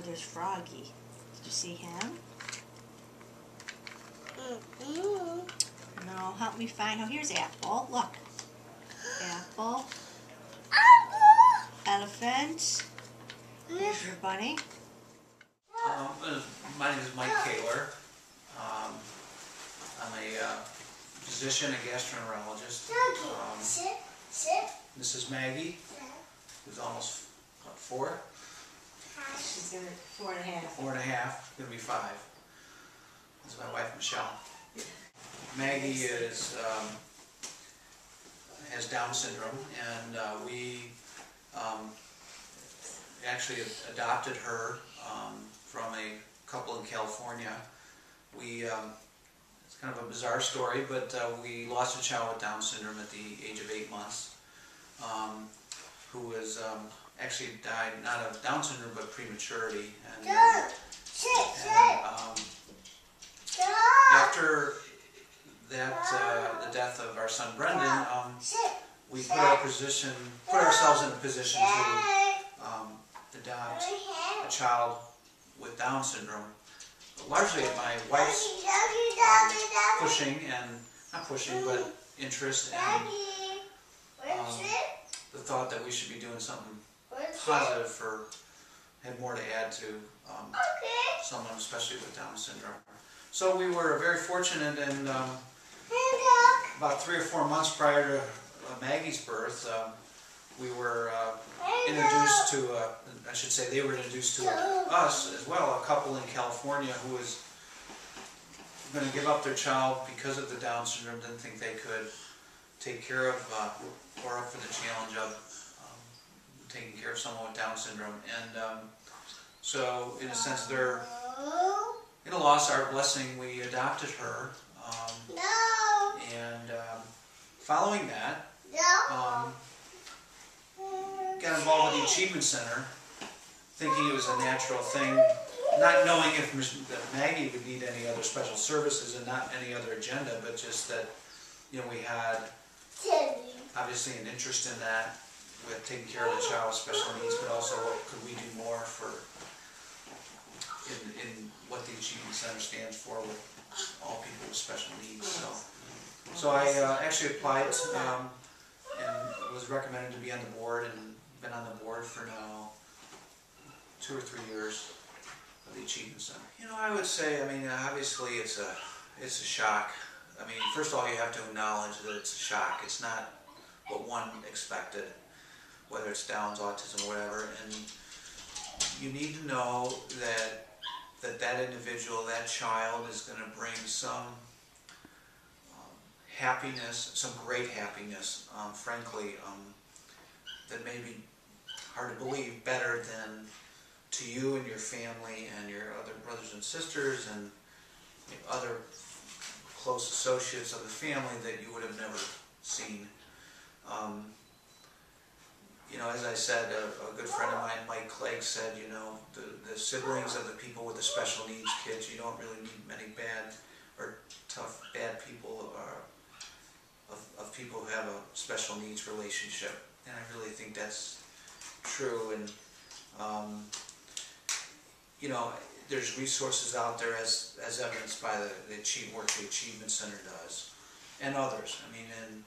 there's Froggy. Did you see him? No, help me find. Oh, here's Apple. Look. Apple. Elephant. There's your bunny. My name is Mike Koehler. I'm a physician, a gastroenterologist. This is Maggie, who's almost, what, 4? She's gonna 4.5. 4.5, gonna be 5. This is my wife, Michelle. Maggie has Down syndrome, and we actually adopted her from a couple in California. It's kind of a bizarre story, but we lost a child with Down syndrome at the age of 8 months, who was actually died not of Down syndrome but prematurity. After that, the death of our son Brendan, we put ourselves in a position to adopt a child with Down syndrome, largely at my wife's pushing, and not pushing, but interest and the thought that we should be doing something positive had more to add to someone, especially with Down syndrome. So we were very fortunate, and about 3 or 4 months prior to Maggie's birth, we were introduced to, I should say they were introduced to us as well, a couple in California who was going to give up their child because of the Down syndrome, didn't think they could take care of or up for the challenge of taking care of someone with Down syndrome. And so in a sense they're in a loss, our blessing, we adopted her. And following that, got involved with the Achievement Center, thinking it was a natural thing, not knowing if Maggie would need any other special services and not any other agenda, but just that, you know, we had obviously an interest in that with taking care of the child with special needs, but also what could we do more for in what the Achievement Center stands for with all people with special needs. So I actually applied and was recommended to be on the board, and been on the board for now 2 or 3 years of the Achievement Center. You know, I would say, I mean, obviously it's a shock. I mean, first of all, you have to acknowledge that it's a shock. It's not what one expected, whether it's Down's, autism, whatever. And you need to know that individual, that child, is going to bring some happiness, some great happiness, frankly, that may be hard to believe, better than to you and your family and your other brothers and sisters and other close associates of the family that you would have never seen. You know, as I said, a good friend of mine, Mike Clegg, said, you know, the siblings of the people with the special needs kids, you don't really need many bad or tough, bad people of people who have a special needs relationship. And I really think that's true. And, you know, there's resources out there as evidenced by the work the Achievement Center does, and others. I mean, and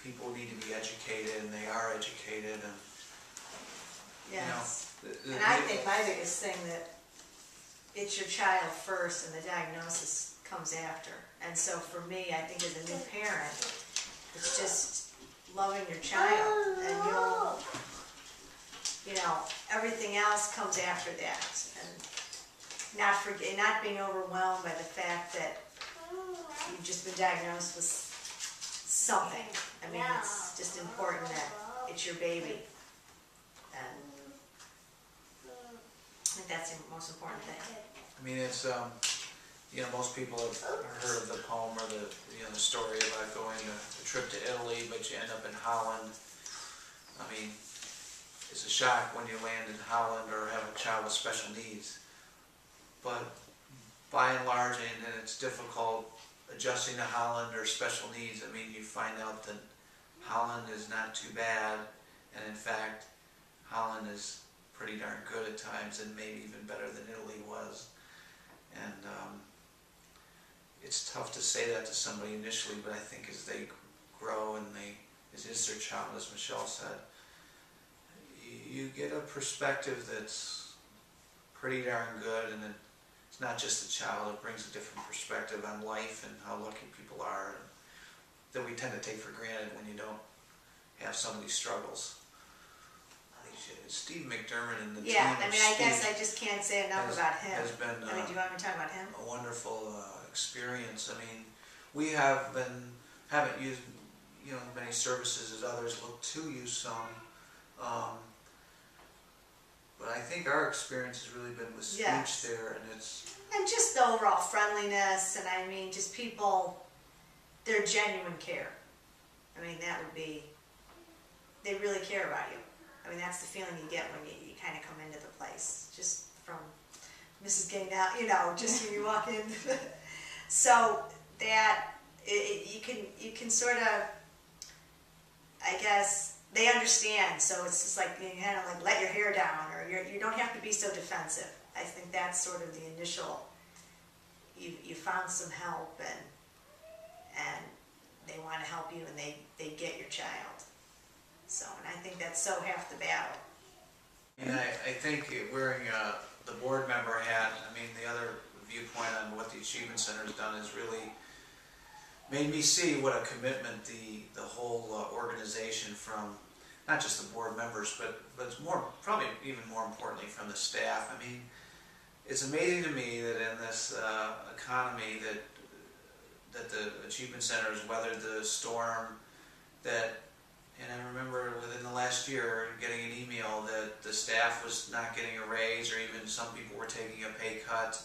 people need to be educated, and they are educated, and yes. You know, and I think my biggest thing that it's your child first, and the diagnosis comes after. And so for me, I think as a new parent, it's just loving your child, and you know, everything else comes after that, and not being overwhelmed by the fact that you've just been diagnosed with something. I mean, it's just important that it's your baby, and I think that's the most important thing. I mean, it's you know, most people have heard of the poem or the the story about going a trip to Italy, but you end up in Holland. I mean, it's a shock when you land in Holland or have a child with special needs. But by and large, and it's difficult adjusting to Holland or special needs. I mean, you find out that Holland is not too bad, and in fact, Holland is pretty darn good at times, and maybe even better than Italy was. And it's tough to say that to somebody initially, but I think as they grow and as it is their child, as Michelle said, you get a perspective that's pretty darn good, and it's not just the child, it brings a different perspective on life and how lucky people are, and that we tend to take for granted when you don't have some of these struggles. Steve McDermott and the team. Yeah, I mean, I guess I just can't say enough about him. Has been, I mean, do you want me to talk about him? A wonderful experience. I mean, we haven't used many services as others look to use some, but I think our experience has really been with speech there, and just the overall friendliness, and I mean, just people, their genuine care. I mean, that would be, they really care about you. I mean, that's the feeling you get when you kind of come into the place, just from Mrs. getting out, just when you walk in. So that, you can sort of, I guess, they understand, so it's just like, you kind of like let your hair down, or you don't have to be so defensive. I think that's sort of the initial, you found some help, and they want to help you, and they get your child. So, and I think that's so half the battle. And I think wearing the board member hat, I mean, the other viewpoint on what the Achievement Center has done is really made me see what a commitment the whole organization, from not just the board members, but it's probably even more importantly from the staff. I mean, it's amazing to me that in this economy that the Achievement Center has weathered the storm, and I remember within the last year getting an email that the staff was not getting a raise, or even some people were taking a pay cut.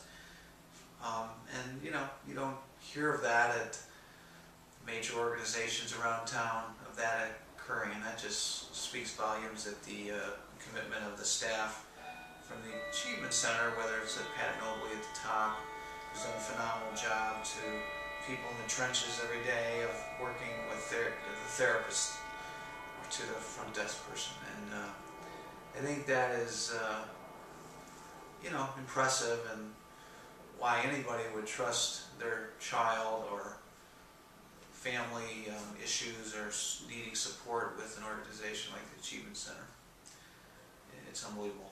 And you don't hear of that at major organizations around town, of that occurring, and that just speaks volumes at the commitment of the staff from the Achievement Center, whether it's at Pat Nobley at the top, who's done a phenomenal job, to people in the trenches every day of working with the therapist, or to the front desk person. And I think that is impressive, and why anybody would trust their child or family issues or needing support with an organization like the Achievement Center. It's unbelievable.